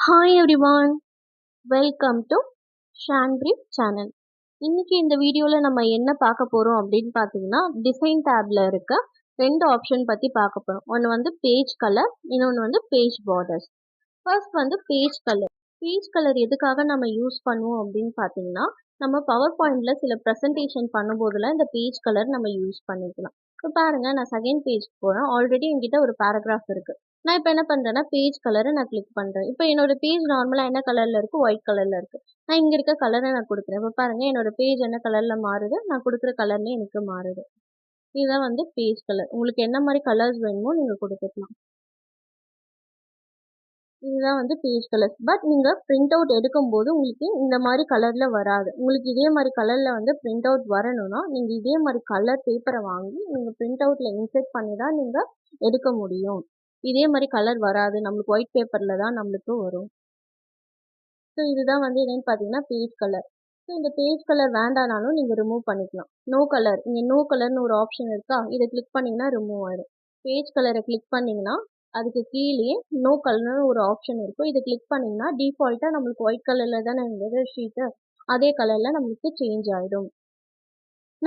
Hi everyone, welcome to Shangree channel. இன்னைக்கு இந்த வீடியோல நம்ம என்ன பார்க்க போறோம் அப்படின்னு பார்த்தீங்கன்னா டிசைன் டேப்ல இருக்க ரெண்டு ஆப்ஷன் பத்தி பார்க்க போறோம். ஒன்று வந்து பேஜ் கலர், இன்னொன்று வந்து பேஜ் பார்டர்ஸ். ஃபர்ஸ்ட் வந்து பேஜ் கலர். பேஜ் கலர் எதுக்காக நம்ம யூஸ் பண்ணுவோம் அப்படின்னு பார்த்தீங்கன்னா நம்ம பவர் பாயிண்ட்ல சில ப்ரெசன்டேஷன் பண்ணும்போதுலாம் இந்த பேஜ் கலர் நம்ம யூஸ் பண்ணிக்கலாம். இப்போ பாருங்க, நான் செகண்ட் பேஜ் போறேன். ஆல்ரெடி என்கிட்ட ஒரு பேராகிராஃப் இருக்கு. நான் இப்போ என்ன பண்றேன்னா பேஜ் கலரை நான் கிளிக் பண்றேன். இப்போ என்னோட பேஜ் நார்மலா என்ன கலர்ல இருக்கு? ஒயிட் கலர்ல இருக்கு. நான் இங்க இருக்க கலரை நான் கொடுக்குறேன். இப்போ பாருங்க, என்னோட பேஜ் என்ன கலர்ல மாறுது, நான் கொடுக்குற கலர்லயே எனக்கு மாறுது. இதுதான் வந்து பேஜ் கலர். உங்களுக்கு என்ன மாதிரி கலர்ஸ் வேணுமோ நீங்க கொடுத்துக்கலாம். இதுதான் வந்து பேஜ் கலர்ஸ். பட் நீங்க பிரிண்ட் அவுட் எடுக்கும்போது உங்களுக்கு இந்த மாதிரி கலர்ல வராது. உங்களுக்கு இதே மாதிரி கலர்ல வந்து பிரிண்ட் அவுட் வரணும்னா நீங்க இதே மாதிரி கலர் பேப்பரை வாங்கி நீங்க பிரிண்ட் அவுட்ல இன்செர்ட் பண்ணி தான் நீங்க எடுக்க முடியும். இதே மாதிரி கலர் வராது, நம்மளுக்கு ஒயிட் பேப்பர்ல தான் நம்மளுக்கு வரும். ஸோ இதுதான் வந்து என்னன்னு பார்த்தீங்கன்னா பேஜ் கலர். ஸோ இந்த பேஜ் கலர் வேண்டானாலும் நீங்கள் ரிமூவ் பண்ணிக்கலாம். நோ கலர், இங்கே நோ கலர்னு ஒரு ஆப்ஷன் இருக்கா, இதை கிளிக் பண்ணிங்கன்னா ரிமூவ் ஆயிடும். பேஜ் கலரை கிளிக் பண்ணிங்கன்னா அதுக்கு கீழேயே நோ கலர்னு ஒரு ஆப்ஷன் இருக்கும். இதை கிளிக் பண்ணிங்கன்னா டிஃபால்ட்டாக நம்மளுக்கு ஒயிட் கலரில் தானே இருந்தது ஷீட்டு, அதே கலரில் நம்மளுக்கு சேஞ்ச் ஆகிடும்.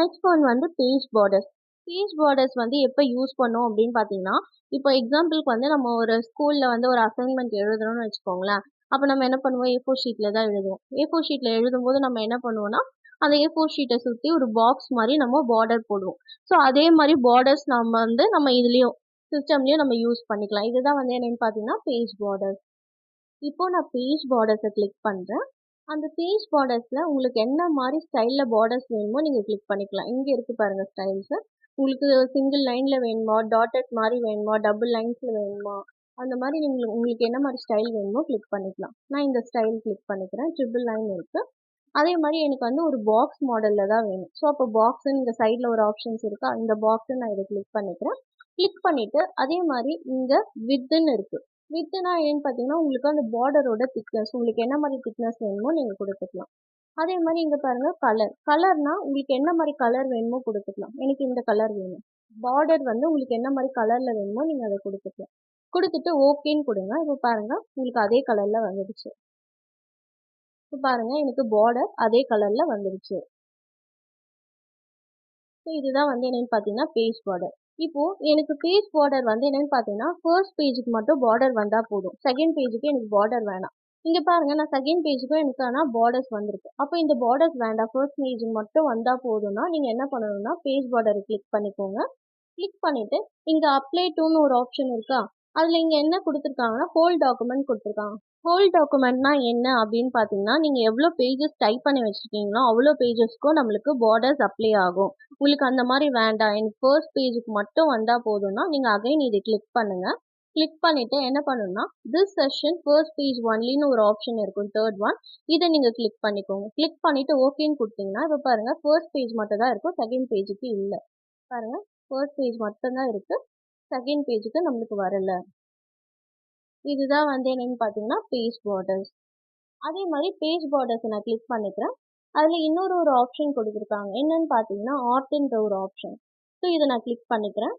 நெக்ஸ்ட் ஒன் வந்து பேஜ் பார்டர்ஸ். பேஜ் பார்டர்ஸ் வந்து எப்போ யூஸ் பண்ணோம் அப்படின்னு பார்த்தீங்கன்னா, இப்போ எக்ஸாம்பிளுக்கு வந்து நம்ம ஒரு ஸ்கூலில் வந்து ஒரு அசைன்மெண்ட் எழுதுறோம்னு வச்சுக்கோங்களேன். அப்போ நம்ம என்ன பண்ணுவோம், A4 ஷீட்டில் தான் எழுதுவோம். A4 ஷீட்டில் எழுதும்போது நம்ம என்ன பண்ணுவோம்னா அந்த A4 ஷீட்டை சுற்றி ஒரு பாக்ஸ் மாதிரி நம்ம பார்டர் போடுவோம். ஸோ அதே மாதிரி பார்டர்ஸ் நம்ம இதுலேயும் சிஸ்டம்லேயும் நம்ம யூஸ் பண்ணிக்கலாம். இதுதான் வந்து என்னென்னு பார்த்தீங்கன்னா பேஜ் பார்டர்ஸ். இப்போ நான் பேஜ் பார்டர்ஸை கிளிக் பண்ணுறேன். அந்த பேஜ் பார்டர்ஸில் உங்களுக்கு என்ன மாதிரி ஸ்டைலில் பார்டர்ஸ் வேணுமோ நீங்கள் கிளிக் பண்ணிக்கலாம். இங்கே இருக்குது பாருங்கள் ஸ்டைல்ஸு. உங்களுக்கு சிங்கிள் லைனில் வேணுமா, டாட்டட் மாதிரி வேணுமா, டபுள் லைன்ஸில் வேணுமா, அந்த மாதிரி நீங்கள் உங்களுக்கு என்ன மாதிரி ஸ்டைல் வேணுமோ கிளிக் பண்ணிக்கலாம். நான் இந்த ஸ்டைல் கிளிக் பண்ணிக்கிறேன். ட்ரிபிள் லைன் இருக்குது. அதே மாதிரி எனக்கு வந்து ஒரு பாக்ஸ் மாடலில் தான் வேணும். ஸோ அப்போ பாக்ஸுன்னு இந்த சைடில் ஒரு ஆப்ஷன்ஸ் இருக்கா, இந்த பாக்ஸை நான் இதை கிளிக் பண்ணிக்கிறேன். கிளிக் பண்ணிவிட்டு அதே மாதிரி இங்கே வித்துன்னு இருக்குது. வித்துனா ஏன்னு பார்த்தீங்கன்னா உங்களுக்கு அந்த பார்டரோட திக்னஸ், உங்களுக்கு என்ன மாதிரி திக்னஸ் வேணுமோ நீங்கள் கொடுத்துக்கலாம். அதே மாதிரி இங்கே பாருங்கள் கலர். கலர்னா உங்களுக்கு என்ன மாதிரி கலர் வேணுமோ கொடுத்துக்கலாம். எனக்கு இந்த கலர் வேணும். பார்டர் வந்து உங்களுக்கு என்ன மாதிரி கலரில் வேணுமோ நீங்கள் அதை கொடுத்துக்கலாம். கொடுத்துட்டு ஓகேன்னு கொடுங்க. இப்போ பாருங்கள் உங்களுக்கு அதே கலரில் வந்துடுச்சு. இப்போ பாருங்கள் எனக்கு பார்டர் அதே கலரில் வந்துடுச்சு. ஸோ இதுதான் வந்து என்னென்னு பார்த்தீங்கன்னா பேஜ் பார்டர். இப்போ எனக்கு பேஜ் பார்டர் வந்து என்னன்னு பார்த்தீங்கன்னா ஃபர்ஸ்ட் பேஜுக்கு மட்டும் பார்டர் வந்தால் போதும். செகண்ட் பேஜுக்கு எனக்கு பார்டர் வேணாம். இங்கே பாருங்க, நான் செகண்ட் பேஜுக்கும் எனக்கு ஆனால் பார்டர்ஸ் வந்திருக்கு. அப்போ இந்த பார்டர்ஸ் வேண்டாம், ஃபர்ஸ்ட் பேஜுக்கு மட்டும் வந்தால் போதும்னா நீங்கள் என்ன பண்ணணும்னா பேஜ் பார்டரை கிளிக் பண்ணிக்கோங்க. கிளிக் பண்ணிவிட்டு இங்கே அப்ளை டூன்னு ஒரு ஆப்ஷன் இருக்கா, அதில் இங்கே என்ன கொடுத்துருக்காங்கன்னா ஹோல் டாக்குமெண்ட் கொடுத்துருக்காங்க. ஹோல் டாக்குமெண்ட்னா என்ன அப்படின்னு பார்த்தீங்கன்னா நீங்கள் எவ்வளோ பேஜஸ் டைப் பண்ணி வச்சுருக்கீங்களோ அவ்வளோ பேஜஸ்க்கும் நம்மளுக்கு பார்டர்ஸ் அப்ளை ஆகும். உங்களுக்கு அந்த மாதிரி வேண்டாம், எனக்கு ஃபர்ஸ்ட் பேஜுக்கு மட்டும் வந்தால் போதும்னா நீங்கள் அகைன் இதை கிளிக் பண்ணுங்கள். கிளிக் பண்ணிவிட்டு என்ன பண்ணணும்னா திஸ் செஷன் ஃபர்ஸ்ட் பேஜ் ஒன்லின்னு ஒரு ஆப்ஷன் இருக்கும், தேர்ட் ஒன். இதை நீங்கள் கிளிக் பண்ணிக்கோங்க. கிளிக் பண்ணிவிட்டு ஓகேன்னு கொடுத்தீங்கன்னா இப்போ பாருங்கள் ஃபர்ஸ்ட் பேஜ் மட்டும் தான் இருக்கும், செகண்ட் பேஜுக்கு இல்லை. பாருங்கள் ஃபர்ஸ்ட் பேஜ் மட்டும் தான் இருக்குது, செகண்ட் பேஜுக்கு நம்மளுக்கு வரல. இதுதான் வந்து என்னன்னு பார்த்தீங்கன்னா பேஜ் பார்டர்ஸ். அதே மாதிரி பேஜ் பார்டர்ஸை நான் கிளிக் பண்ணிக்கிறேன். அதில் இன்னொரு ஆப்ஷன் கொடுத்துருக்காங்க, என்னன்னு பார்த்தீங்கன்னா ஆர்ட்ன்ற ஒரு ஆப்ஷன். ஸோ இதை நான் கிளிக் பண்ணிக்கிறேன்.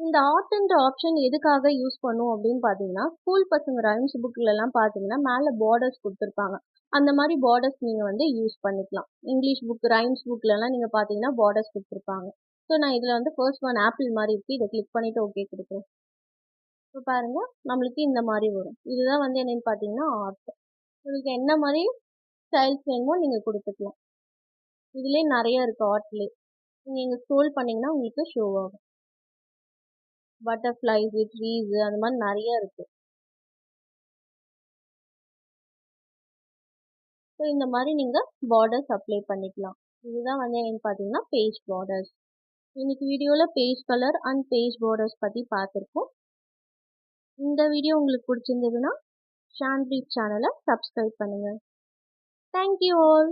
இந்த ஆர்ட்ன்ற ஆப்ஷன் எதுக்காக யூஸ் பண்ணும் அப்படின்னு பார்த்தீங்கன்னா ஸ்கூல் பசங்க ரைம்ஸ் புக்கிலலாம் பார்த்தீங்கன்னா மேலே பார்டர்ஸ் கொடுத்துருப்பாங்க. அந்த மாதிரி பார்டர்ஸ் நீங்கள் வந்து யூஸ் பண்ணிக்கலாம். இங்கிலீஷ் புக் ரைம்ஸ் புக்லலாம் நீங்கள் பார்த்தீங்கன்னா பார்டர்ஸ் கொடுத்துருப்பாங்க. ஸோ நான் இதில் வந்து ஃபர்ஸ்ட் ஒன் ஆப்பிள் மாதிரி இருக்குது, இதை கிளிக் பண்ணிவிட்டு ஓகே கொடுக்குறேன். இப்போ பாருங்க நம்மளுக்கு இந்த மாதிரி வரும். இதுதான் வந்து என்னன்னு பார்த்தீங்கன்னா ஆர்ட். உங்களுக்கு என்ன மாதிரி ஸ்டைல்ஸ் வேணுமோ நீங்கள் கொடுத்துக்கலாம். இதுலேயே நிறைய இருக்குது ஆர்ட்லேயே. நீங்கள் ஸ்க்ரோல் பண்ணிங்கன்னா உங்களுக்கு ஷோ ஆகும். பட்டர்ஃப்ளைஸு, ட்ரீஸு, அந்த மாதிரி நிறைய இருக்குது. ஸோ இந்த மாதிரி நீங்கள் பார்டர்ஸ் அப்ளை பண்ணிக்கலாம். இதுதான் வந்து என்னன்னு பார்த்தீங்கன்னா பேஜ் பார்டர்ஸ். இன்னைக்கு வீடியோவில் beige colour and page borders பற்றி பார்த்துருக்கோம். இந்த வீடியோ உங்களுக்கு பிடிச்சிருந்ததுன்னா ஷான்ட்ரி சேனலை சப்ஸ்கிரைப் பண்ணுங்கள். Thank you all.